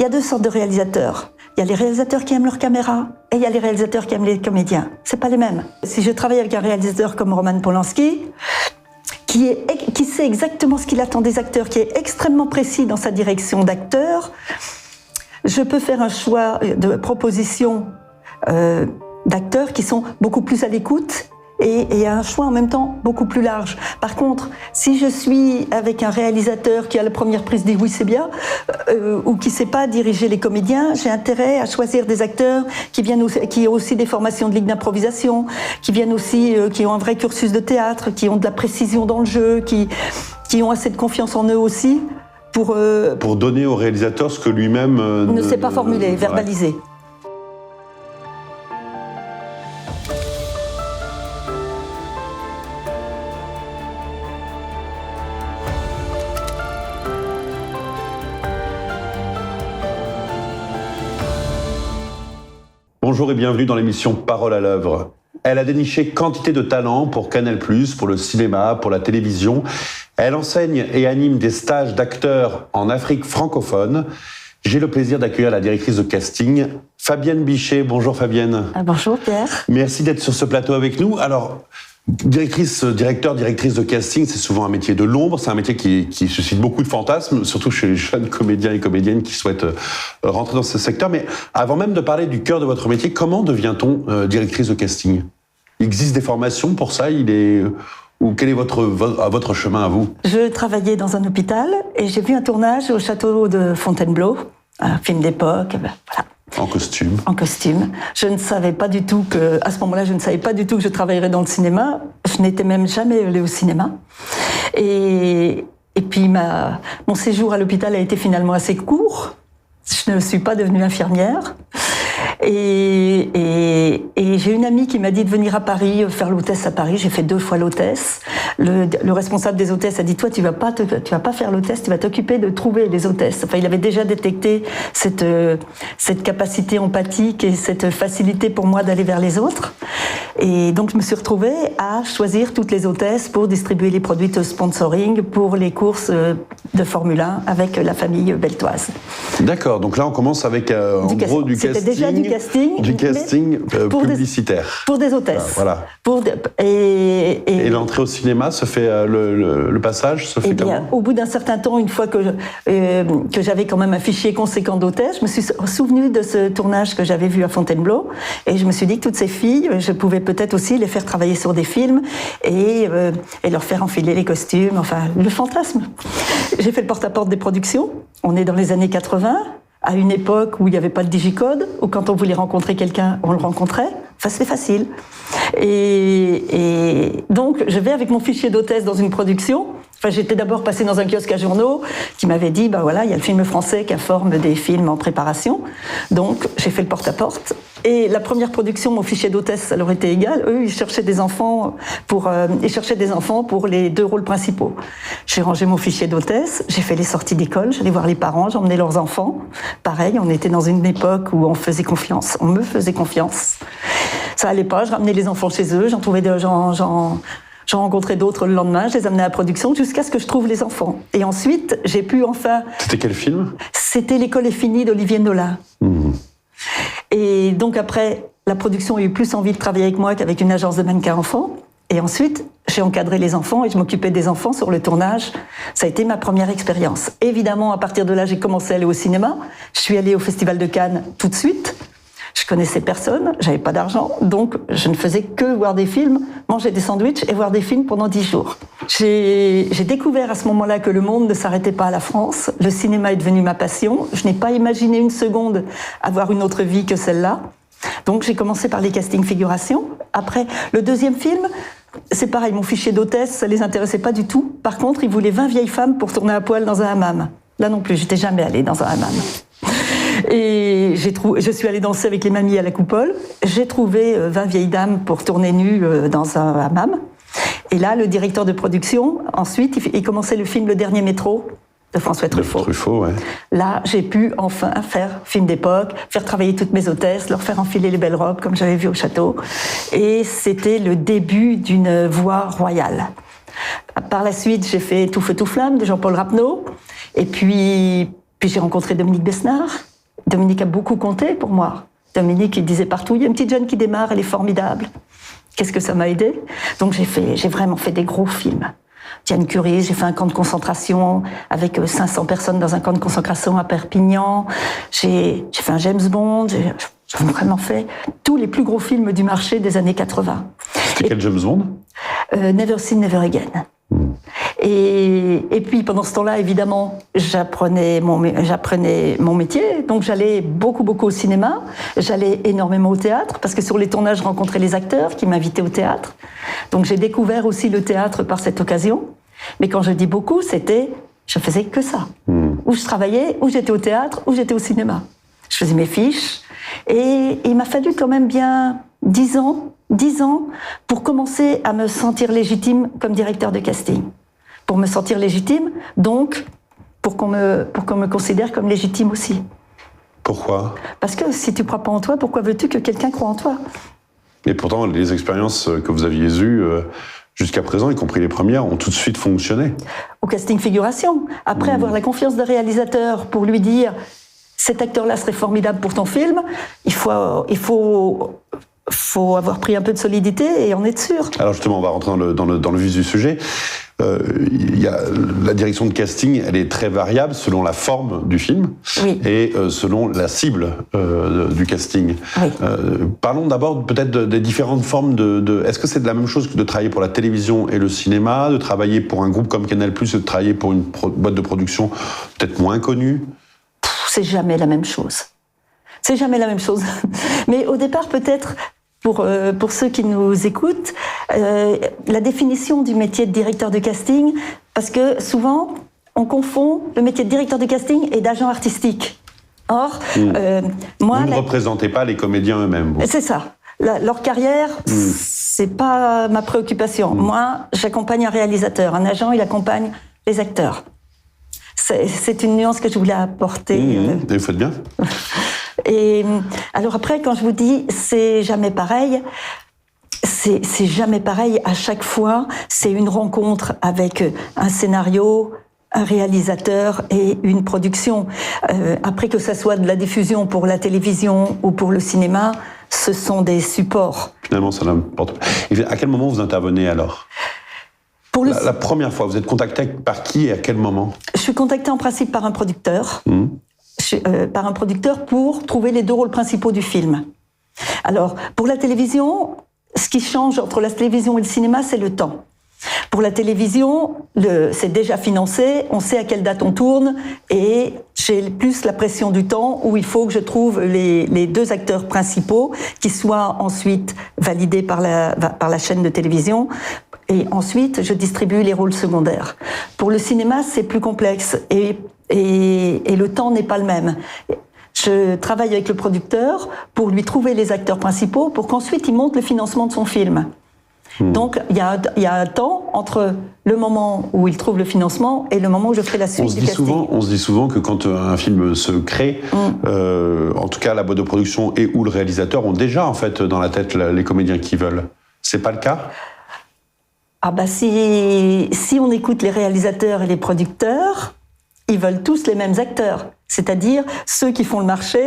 Il y a deux sortes de réalisateurs. Il y a les réalisateurs qui aiment leur caméra et il y a les réalisateurs qui aiment les comédiens. C'est pas les mêmes. Si je travaille avec un réalisateur comme Roman Polanski, qui sait exactement ce qu'il attend des acteurs, qui est extrêmement précis dans sa direction d'acteur, je peux faire un choix de propositions d'acteurs qui sont beaucoup plus à l'écoute et un choix en même temps beaucoup plus large. Par contre, si je suis avec un réalisateur qui a la première prise dit oui c'est bien, ou qui ne sait pas diriger les comédiens, j'ai intérêt à choisir des acteurs qui ont aussi des formations de ligue d'improvisation, qui ont un vrai cursus de théâtre, qui ont de la précision dans le jeu, qui ont assez de confiance en eux aussi pour donner au réalisateur ce que lui-même ne sait pas formuler, verbaliser. Bonjour et bienvenue dans l'émission Parole à l'œuvre. Elle a déniché quantité de talents pour Canal+, pour le cinéma, pour la télévision. Elle enseigne et anime des stages d'acteurs en Afrique francophone. J'ai le plaisir d'accueillir la directrice de casting, Fabienne Bichet. Bonjour Fabienne. Bonjour Pierre. Merci d'être sur ce plateau avec nous. Alors, directrice de casting, c'est souvent un métier de l'ombre, c'est un métier qui suscite beaucoup de fantasmes, surtout chez les jeunes comédiens et comédiennes qui souhaitent rentrer dans ce secteur. Mais avant même de parler du cœur de votre métier, comment devient-on directrice de casting ? Il existe des formations pour ça ? Ou quel est votre chemin à vous ? Je travaillais dans un hôpital et j'ai vu un tournage au château de Fontainebleau, un film d'époque, voilà. En costume. En costume. Je ne savais pas du tout à ce moment-là, je ne savais pas du tout que je travaillerais dans le cinéma. Je n'étais même jamais allée au cinéma. Et puis mon séjour à l'hôpital a été finalement assez court. Je ne suis pas devenue infirmière. Et j'ai une amie qui m'a dit de venir à Paris, faire l'hôtesse à Paris. J'ai fait 2 fois l'hôtesse. Le responsable des hôtesses a dit, toi, tu vas pas faire l'hôtesse, tu vas t'occuper de trouver les hôtesses. Enfin, il avait déjà détecté cette capacité empathique et cette facilité pour moi d'aller vers les autres. Et donc, je me suis retrouvée à choisir toutes les hôtesses pour distribuer les produits de sponsoring pour les courses de Formule 1 avec la famille Beltoise. D'accord. Donc là, on commence avec, en gros, du casting. C'était déjà du casting publicitaire. Pour des hôtesses. Voilà. Et l'entrée au cinéma se fait, le passage se fait comment ? Au bout d'un certain temps, une fois que j'avais quand même un fichier conséquent d'hôtesses, je me suis souvenue de ce tournage que j'avais vu à Fontainebleau et je me suis dit que toutes ces filles, je pouvais peut-être aussi les faire travailler sur des films et leur faire enfiler les costumes, enfin le fantasme. J'ai fait le porte-à-porte des productions. On est dans les années 80. À une époque où il n'y avait pas le digicode, où quand on voulait rencontrer quelqu'un, on le rencontrait. Enfin, c'était facile. Et donc, je vais avec mon fichier d'hôtesse dans une production. Enfin, j'étais d'abord passée dans un kiosque à journaux qui m'avait dit, voilà, il y a le film français qui informe des films en préparation. Donc, j'ai fait le porte-à-porte. Et la première production, mon fichier d'hôtesse, ça leur était égal. Eux, ils cherchaient des enfants pour les 2 rôles principaux. J'ai rangé mon fichier d'hôtesse, j'ai fait les sorties d'école, j'allais voir les parents, j'emmenais leurs enfants. Pareil, on était dans une époque où on me faisait confiance. Ça allait pas, je ramenais les enfants chez eux, j'en rencontrais d'autres le lendemain, je les amenais à la production jusqu'à ce que je trouve les enfants. Et ensuite, j'ai pu enfin... C'était quel film ? C'était L'école est finie d'Olivier Nola. Mmh. Et donc après, la production a eu plus envie de travailler avec moi qu'avec une agence de mannequins enfants. Et ensuite, j'ai encadré les enfants et je m'occupais des enfants sur le tournage. Ça a été ma première expérience. Évidemment, à partir de là, j'ai commencé à aller au cinéma. Je suis allée au Festival de Cannes tout de suite. Je connaissais personne, j'avais pas d'argent, donc je ne faisais que voir des films, manger des sandwichs et voir des films pendant 10 jours. J'ai découvert à ce moment-là que le monde ne s'arrêtait pas à la France. Le cinéma est devenu ma passion. Je n'ai pas imaginé une seconde avoir une autre vie que celle-là. Donc j'ai commencé par les castings figuration. Après, le deuxième film, c'est pareil, mon fichier d'hôtesse, ça les intéressait pas du tout. Par contre, ils voulaient 20 vieilles femmes pour tourner à poil dans un hammam. Là non plus, j'étais jamais allée dans un hammam. Et je suis allée danser avec les mamies à la coupole. J'ai trouvé 20 vieilles dames pour tourner nues dans un hammam. Et là, le directeur de production, ensuite, il commençait le film Le Dernier Métro de François Truffaut. Ouais. Là, j'ai pu enfin faire film d'époque, faire travailler toutes mes hôtesses, leur faire enfiler les belles robes comme j'avais vu au château. Et c'était le début d'une voie royale. Par la suite, j'ai fait Tout feu, tout flamme de Jean-Paul Rapneau. Et puis j'ai rencontré Dominique Besnard. Dominique a beaucoup compté pour moi. Dominique, il disait partout, il y a une petite jeune qui démarre, elle est formidable. Qu'est-ce que ça m'a aidé? Donc j'ai vraiment fait des gros films. Diane Curie, j'ai fait un camp de concentration avec 500 personnes dans un camp de concentration à Perpignan. J'ai fait un James Bond, j'ai vraiment fait tous les plus gros films du marché des années 80. C'était quel James Bond? Never Seen, Never Again. Et puis pendant ce temps-là, évidemment, j'apprenais mon métier, donc j'allais beaucoup au cinéma, j'allais énormément au théâtre, parce que sur les tournages, je rencontrais les acteurs qui m'invitaient au théâtre. Donc j'ai découvert aussi le théâtre par cette occasion. Mais quand je dis beaucoup, je faisais que ça. Ou je travaillais, ou j'étais au théâtre, ou j'étais au cinéma. Je faisais mes fiches, et il m'a fallu quand même bien 10 ans pour commencer à me sentir légitime comme directeur de casting. Pour me sentir légitime, donc pour qu'on me considère comme légitime aussi. Pourquoi? Parce que si tu crois pas en toi, pourquoi veux-tu que quelqu'un croie en toi? Et pourtant, les expériences que vous aviez eues jusqu'à présent, y compris les premières, ont tout de suite fonctionné. Au casting figuration. Après avoir la confiance d'un réalisateur pour lui dire « cet acteur-là serait formidable pour ton film », il faut avoir pris un peu de solidité et en être sûr. Alors justement, on va rentrer dans le vif du sujet. La direction de casting, elle est très variable selon la forme du film et selon la cible du casting. Oui. Parlons d'abord peut-être des différentes formes Est-ce que c'est de la même chose que de travailler pour la télévision et le cinéma, de travailler pour un groupe comme Canal+, et de travailler pour une boîte de production peut-être moins connue? C'est jamais la même chose. C'est jamais la même chose. Mais au départ, peut-être, pour ceux qui nous écoutent, la définition du métier de directeur de casting, parce que souvent, on confond le métier de directeur de casting et d'agent artistique. Or, moi... Vous ne représentez pas les comédiens eux-mêmes. Vous. C'est ça. Leur carrière, c'est pas ma préoccupation. Moi, j'accompagne un réalisateur. Un agent, il accompagne les acteurs. C'est une nuance que je voulais apporter. Et vous faites bien. Et alors après, quand je vous dis c'est jamais pareil, c'est jamais pareil à chaque fois. C'est une rencontre avec un scénario, un réalisateur et une production. Après, que ça soit de la diffusion pour la télévision ou pour le cinéma, ce sont des supports. Finalement, ça n'importe pas. Et à quel moment vous intervenez alors? La première fois, vous êtes contacté par qui et à quel moment? Je suis contactée en principe par un producteur. Par un producteur pour trouver les 2 rôles principaux du film. Alors, pour la télévision, ce qui change entre la télévision et le cinéma, c'est le temps. Pour la télévision, c'est déjà financé, on sait à quelle date on tourne, et j'ai plus la pression du temps où il faut que je trouve les 2 acteurs principaux qui soient ensuite validés par la chaîne de télévision. Et ensuite, je distribue les rôles secondaires. Pour le cinéma, c'est plus complexe et le temps n'est pas le même. Je travaille avec le producteur pour lui trouver les acteurs principaux pour qu'ensuite il monte le financement de son film. Donc, il y a un temps entre le moment où il trouve le financement et le moment où je ferai la suite du casting. On se dit souvent que quand un film se crée, en tout cas la boîte de production et ou le réalisateur ont déjà en fait dans la tête les comédiens qu'ils veulent. C'est pas le cas? Ah bah si on écoute les réalisateurs et les producteurs, ils veulent tous les mêmes acteurs. C'est-à-dire ceux qui font le marché,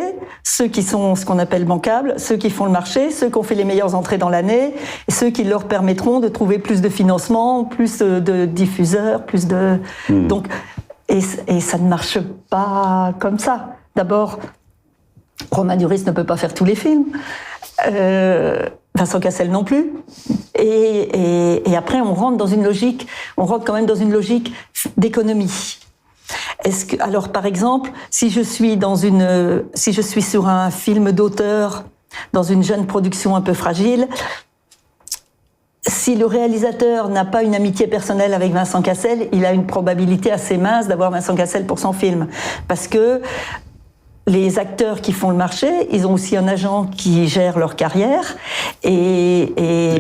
ceux qui sont ce qu'on appelle bancables, ceux qui font le marché, ceux qui ont fait les meilleures entrées dans l'année, et ceux qui leur permettront de trouver plus de financement, plus de diffuseurs, plus de... Donc, et ça ne marche pas comme ça. D'abord, Romain Duris ne peut pas faire tous les films. Vincent Cassel non plus. Et après, on rentre quand même dans une logique d'économie. Alors, par exemple, si je suis sur un film d'auteur, dans une jeune production un peu fragile, si le réalisateur n'a pas une amitié personnelle avec Vincent Cassel, il a une probabilité assez mince d'avoir Vincent Cassel pour son film. Parce que les acteurs qui font le marché, ils ont aussi un agent qui gère leur carrière et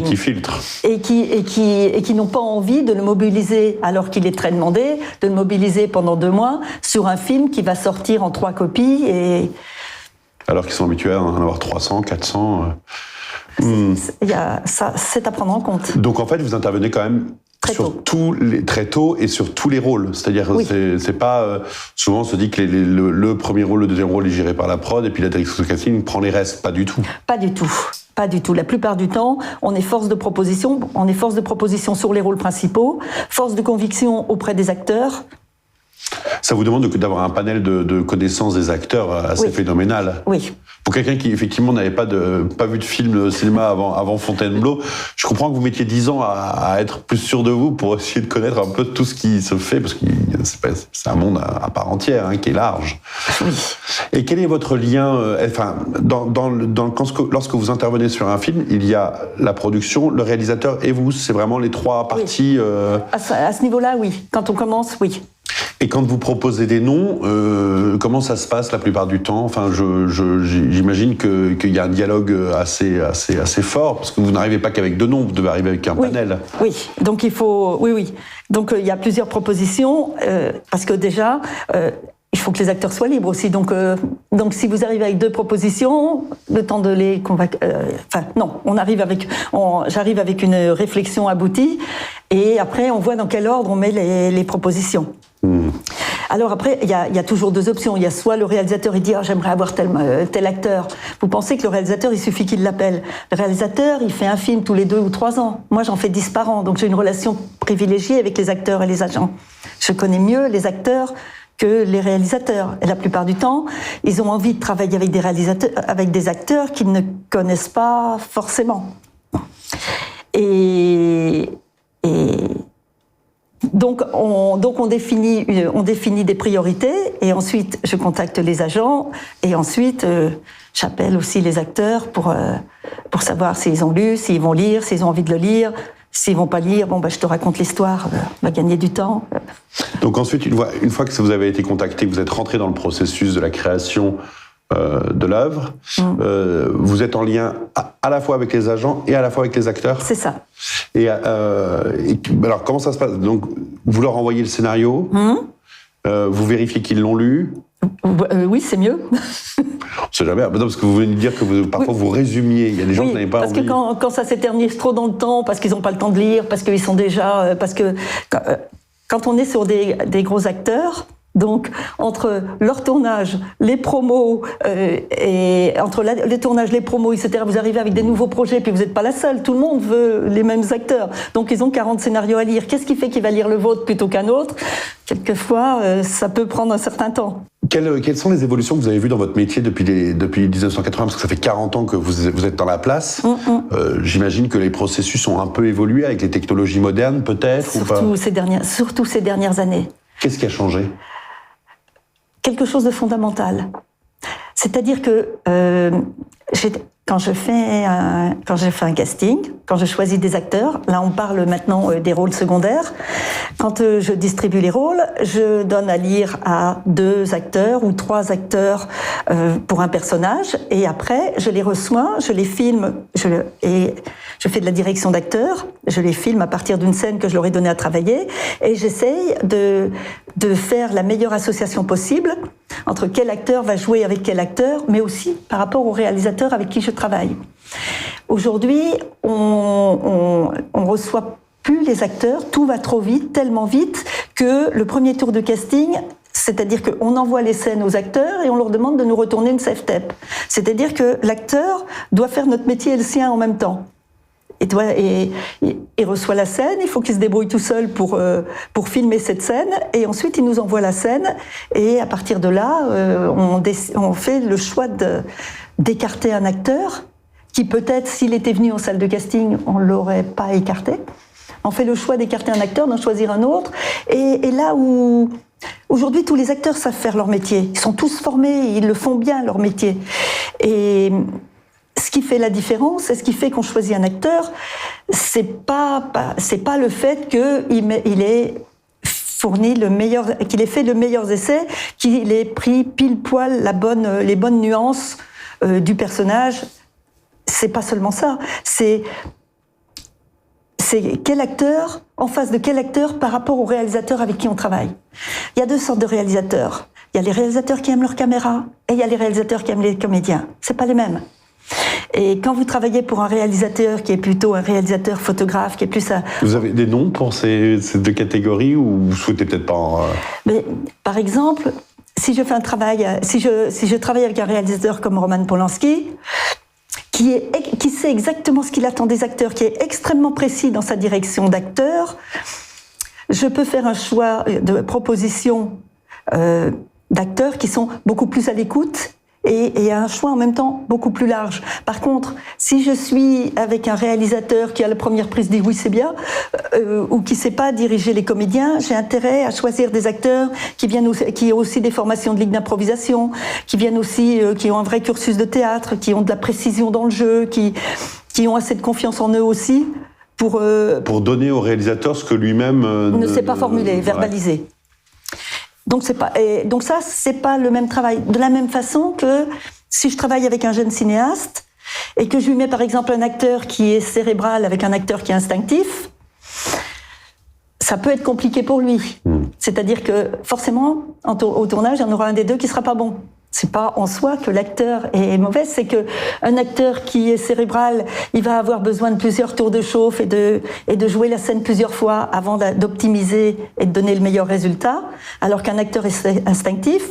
qui filtre. Et qui n'ont pas envie de le mobiliser, alors qu'il est très demandé, de le mobiliser pendant 2 mois sur un film qui va sortir en 3 copies. Alors qu'ils sont habitués à en avoir 300, 400... C'est à prendre en compte. Donc en fait, vous intervenez quand même Très tôt et sur tous les rôles. C'est-à-dire, c'est pas... souvent, on se dit que le premier rôle, le deuxième rôle est géré par la prod, et puis la directrice de casting prend les restes. Pas du tout. Pas du tout. Pas du tout. La plupart du temps, on est force de proposition. On est force de proposition sur les rôles principaux, force de conviction auprès des acteurs. Ça vous demande d'avoir un panel de connaissances des acteurs assez phénoménal. Oui. Pour quelqu'un qui, effectivement, n'avait pas vu de film de cinéma avant Fontainebleau, je comprends que vous mettiez 10 ans à être plus sûr de vous pour essayer de connaître un peu tout ce qui se fait, parce que c'est un monde à part entière, qui est large. Oui. Et quel est votre lien, lorsque vous intervenez sur un film, il y a la production, le réalisateur et vous, c'est vraiment les trois parties. À ce niveau-là, oui. Quand on commence, oui. Et quand vous proposez des noms, comment ça se passe la plupart du temps? Enfin, j'imagine qu'il y a un dialogue assez fort, parce que vous n'arrivez pas qu'avec 2 noms, vous devez arriver avec un panel. Oui, donc il faut... Oui. Donc il y a plusieurs propositions, parce que déjà... il faut que les acteurs soient libres aussi. Donc si vous arrivez avec 2 propositions, le temps de les convaincre... j'arrive avec une réflexion aboutie, et après, on voit dans quel ordre on met les propositions. Alors après, il y a toujours 2 options. Il y a soit le réalisateur, il dit « j'aimerais avoir tel acteur ». Vous pensez que le réalisateur, il suffit qu'il l'appelle. Le réalisateur, il fait un film tous les 2 ou 3 ans. Moi, j'en fais 10 par an. Donc j'ai une relation privilégiée avec les acteurs et les agents. Je connais mieux les acteurs que les réalisateurs. Et la plupart du temps, ils ont envie de travailler avec des acteurs qu'ils ne connaissent pas forcément. Donc on définit des priorités, et ensuite je contacte les agents, et ensuite j'appelle aussi les acteurs pour savoir s'ils ont lu, s'ils vont lire, s'ils ont envie de le lire. S'ils vont pas lire, je te raconte l'histoire, on va gagner du temps. Donc ensuite, une fois que vous avez été contacté, vous êtes rentré dans le processus de la création de l'œuvre, vous êtes en lien à la fois avec les agents et à la fois avec les acteurs. C'est ça. Et alors comment ça se passe? Donc vous leur envoyez le scénario, vous vérifiez qu'ils l'ont lu. Oui, c'est mieux. On sait jamais. Non, parce que vous venez de dire que parfois vous résumiez. Il y a des gens qui n'avaient pas envie. Parce que quand ça s'éternise trop dans le temps, parce qu'ils n'ont pas le temps de lire, parce qu'ils sont déjà... Parce que quand on est sur des gros acteurs, donc entre leur tournage, les promos, et entre les tournages, les promos, etc., vous arrivez avec des nouveaux projets, puis vous n'êtes pas la seule, tout le monde veut les mêmes acteurs. Donc ils ont 40 scénarios à lire. Qu'est-ce qui fait qu'il va lire le vôtre plutôt qu'un autre? Quelquefois, ça peut prendre un certain temps. Quelles sont les évolutions que vous avez vues dans votre métier depuis 1980? Parce que ça fait 40 ans que vous êtes dans la place. J'imagine que les processus ont un peu évolué avec les technologies modernes, peut-être? Surtout ces dernières années. Qu'est-ce qui a changé? Quelque chose de fondamental. C'est-à-dire que quand je fais un casting, quand je choisis des acteurs, là on parle maintenant des rôles secondaires, quand je distribue les rôles, je donne à lire à 2 acteurs ou 3 acteurs pour un personnage, et après je les reçois, je les filme, et je fais de la direction d'acteurs, je les filme à partir d'une scène que je leur ai donnée à travailler, et j'essaye de faire la meilleure association possible entre quel acteur va jouer avec quel acteur, mais aussi par rapport au réalisateur avec qui je travaille. Aujourd'hui, on reçoit plus les acteurs, tout va trop vite, tellement vite, que le premier tour de casting, c'est-à-dire qu'on envoie les scènes aux acteurs et on leur demande de nous retourner une self-tape. C'est-à-dire que l'acteur doit faire notre métier et le sien en même temps. Il reçoit la scène, il faut qu'il se débrouille tout seul pour filmer cette scène, et ensuite il nous envoie la scène, et à partir de là, on fait le choix d'écarter un acteur, qui peut-être, s'il était venu en salle de casting, on ne l'aurait pas écarté. On fait le choix d'écarter un acteur, d'en choisir un autre, et là où... Aujourd'hui, tous les acteurs savent faire leur métier, ils sont tous formés, ils le font bien, leur métier. Et... ce qui fait la différence, et ce qui fait qu'on choisit un acteur, c'est pas le fait qu'il ait fourni qu'il ait fait le meilleur essai, qu'il ait pris pile poil les bonnes nuances du personnage. C'est pas seulement ça. C'est quel acteur, en face de quel acteur par rapport au réalisateur avec qui on travaille. Il y a 2 sortes de réalisateurs. Il y a les réalisateurs qui aiment leur caméra, et il y a les réalisateurs qui aiment les comédiens. C'est pas les mêmes. Et quand vous travaillez pour un réalisateur qui est plutôt un réalisateur photographe, qui est plus à... Vous avez des noms pour ces deux catégories ou vous souhaitez peut-être pas Mais, par exemple, si je fais un travail, si je travaille avec un réalisateur comme Roman Polanski, qui sait exactement ce qu'il attend des acteurs, qui est extrêmement précis dans sa direction d'acteur, je peux faire un choix de propositions d'acteurs qui sont beaucoup plus à l'écoute et un choix en même temps beaucoup plus large. Par contre, si je suis avec un réalisateur qui à la première prise dit oui c'est bien, ou qui sait pas diriger les comédiens, j'ai intérêt à choisir des acteurs qui ont aussi des formations de ligue d'improvisation, qui viennent aussi, qui ont un vrai cursus de théâtre, qui ont de la précision dans le jeu, qui ont assez de confiance en eux aussi pour donner au réalisateur ce que lui-même ne sait pas formuler, verbaliser. Donc ça, c'est pas le même travail. De la même façon que si je travaille avec un jeune cinéaste et que je lui mets par exemple un acteur qui est cérébral avec un acteur qui est instinctif, ça peut être compliqué pour lui. C'est-à-dire que forcément, au tournage, il y en aura un des deux qui sera pas bon. C'est pas en soi que l'acteur est mauvais, c'est que un acteur qui est cérébral, il va avoir besoin de plusieurs tours de chauffe et de jouer la scène plusieurs fois avant d'optimiser et de donner le meilleur résultat, alors qu'un acteur est instinctif,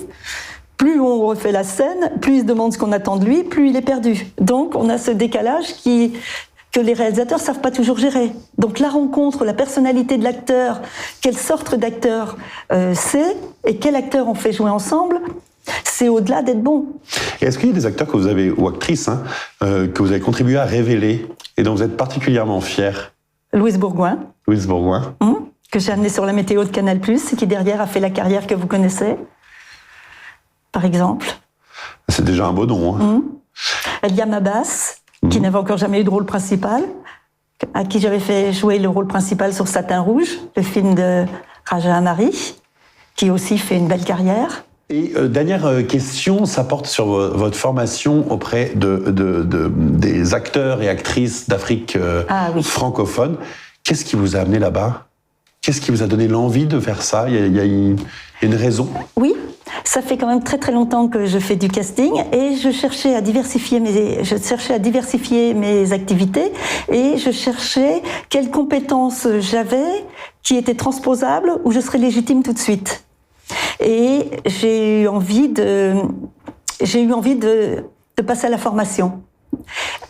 plus on refait la scène, plus il se demande ce qu'on attend de lui, plus il est perdu. Donc on a ce décalage que les réalisateurs savent pas toujours gérer. Donc la rencontre, la personnalité de l'acteur, quelle sorte d'acteur c'est et quel acteur on fait jouer ensemble, c'est au-delà d'être bon. Et est-ce qu'il y a des acteurs que vous avez, ou actrices, que vous avez contribué à révéler et dont vous êtes particulièrement fiers? Louise Bourgoin. Louise Bourgoin. Que j'ai amenée sur la météo de Canal+, et qui derrière a fait la carrière que vous connaissez, par exemple. C'est déjà un beau nom. Eliam Abbas, qui n'avait encore jamais eu de rôle principal, à qui j'avais fait jouer le rôle principal sur Satin Rouge, le film de Raja Amari, qui aussi fait une belle carrière. Et dernière question, ça porte sur votre formation auprès des acteurs et actrices d'Afrique francophone. Qu'est-ce qui vous a amené là-bas? Qu'est-ce qui vous a donné l'envie de faire ça? Il y a une raison? Oui, ça fait quand même très très longtemps que je fais du casting et je cherchais à diversifier mes activités et je cherchais quelles compétences j'avais qui étaient transposables où je serais légitime tout de suite. Et j'ai eu envie de passer à la formation.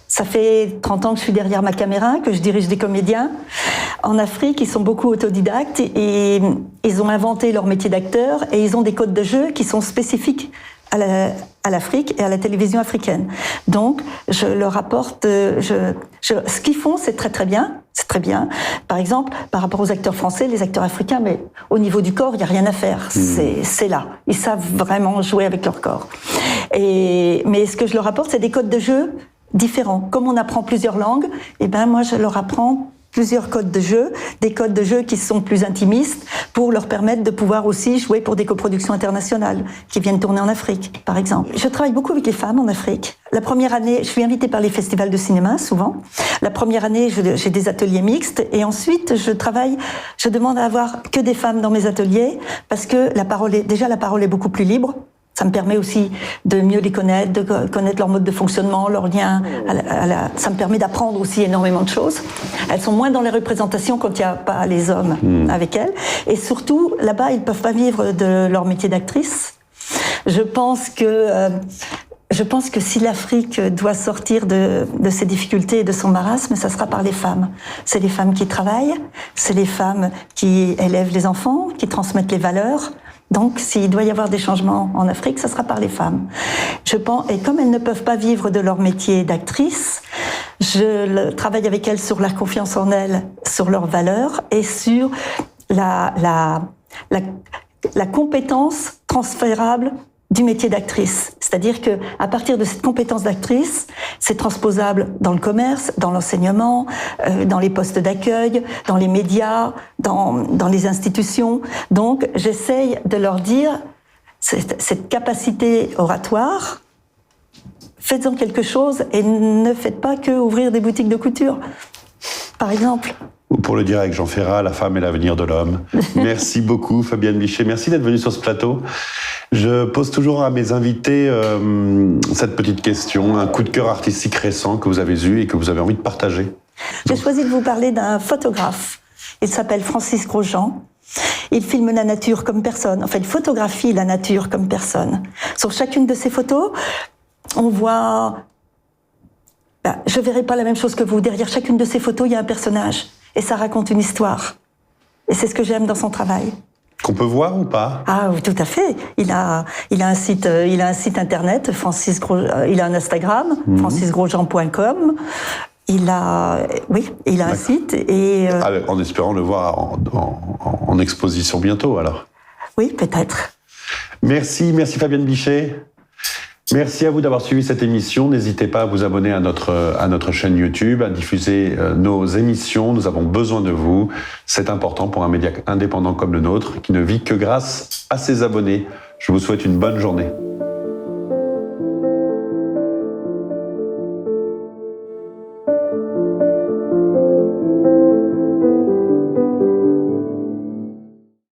Ça fait 30 ans que je suis derrière ma caméra, que je dirige des comédiens. En Afrique, ils sont beaucoup autodidactes et ils ont inventé leur métier d'acteur et ils ont des codes de jeu qui sont spécifiques à l'Afrique et à la télévision africaine. Donc, je leur apporte... ce qu'ils font, c'est très très bien. C'est très bien. Par exemple, par rapport aux acteurs français, les acteurs africains, mais au niveau du corps, il n'y a rien à faire. C'est là. Ils savent vraiment jouer avec leur corps. Mais ce que je leur apporte, c'est des codes de jeu différents. Comme on apprend plusieurs langues, moi, je leur apprends plusieurs codes de jeu, des codes de jeu qui sont plus intimistes pour leur permettre de pouvoir aussi jouer pour des coproductions internationales qui viennent tourner en Afrique, par exemple. Je travaille beaucoup avec les femmes en Afrique. La première année, je suis invitée par les festivals de cinéma, souvent. La première année, j'ai des ateliers mixtes et ensuite, je demande à avoir que des femmes dans mes ateliers parce que la parole est beaucoup plus libre. Ça me permet aussi de mieux les connaître, de connaître leur mode de fonctionnement, leur lien. Ça me permet d'apprendre aussi énormément de choses. Elles sont moins dans les représentations quand il n'y a pas les hommes avec elles. Et surtout, là-bas, ils ne peuvent pas vivre de leur métier d'actrice. Je pense que si l'Afrique doit sortir de ses difficultés et de son marasme, ça sera par les femmes. C'est les femmes qui travaillent, c'est les femmes qui élèvent les enfants, qui transmettent les valeurs. Donc, s'il doit y avoir des changements en Afrique, ça sera par les femmes. Je pense, et comme elles ne peuvent pas vivre de leur métier d'actrice, je travaille avec elles sur la confiance en elles, sur leurs valeurs et sur la compétence transférable du métier d'actrice. C'est-à-dire que à partir de cette compétence d'actrice, c'est transposable dans le commerce, dans l'enseignement, dans les postes d'accueil, dans les médias, dans les institutions. Donc, j'essaye de leur dire cette capacité oratoire, faites-en quelque chose et ne faites pas que ouvrir des boutiques de couture, par exemple. Ou pour le dire avec Jean Ferrat, la femme est l'avenir de l'homme. Merci beaucoup, Fabienne Bichet. Merci d'être venue sur ce plateau. Je pose toujours à mes invités cette petite question, un coup de cœur artistique récent que vous avez eu et que vous avez envie de partager. J'ai choisi de vous parler d'un photographe. Il s'appelle Francis Grosjean. Il filme la nature comme personne. Enfin, il photographie la nature comme personne. Sur chacune de ses photos, on voit... je ne verrai pas la même chose que vous. Derrière chacune de ces photos, il y a un personnage. Et ça raconte une histoire. Et c'est ce que j'aime dans son travail. Qu'on peut voir ou pas? Ah oui, tout à fait. Il a un site internet, il a un Instagram, francisgrosjean.com. Il a un site et... en espérant le voir en exposition bientôt, alors. Oui, peut-être. Merci Fabienne Bichet. Merci à vous d'avoir suivi cette émission. N'hésitez pas à vous abonner à notre chaîne YouTube, à diffuser nos émissions. Nous avons besoin de vous. C'est important pour un média indépendant comme le nôtre, qui ne vit que grâce à ses abonnés. Je vous souhaite une bonne journée.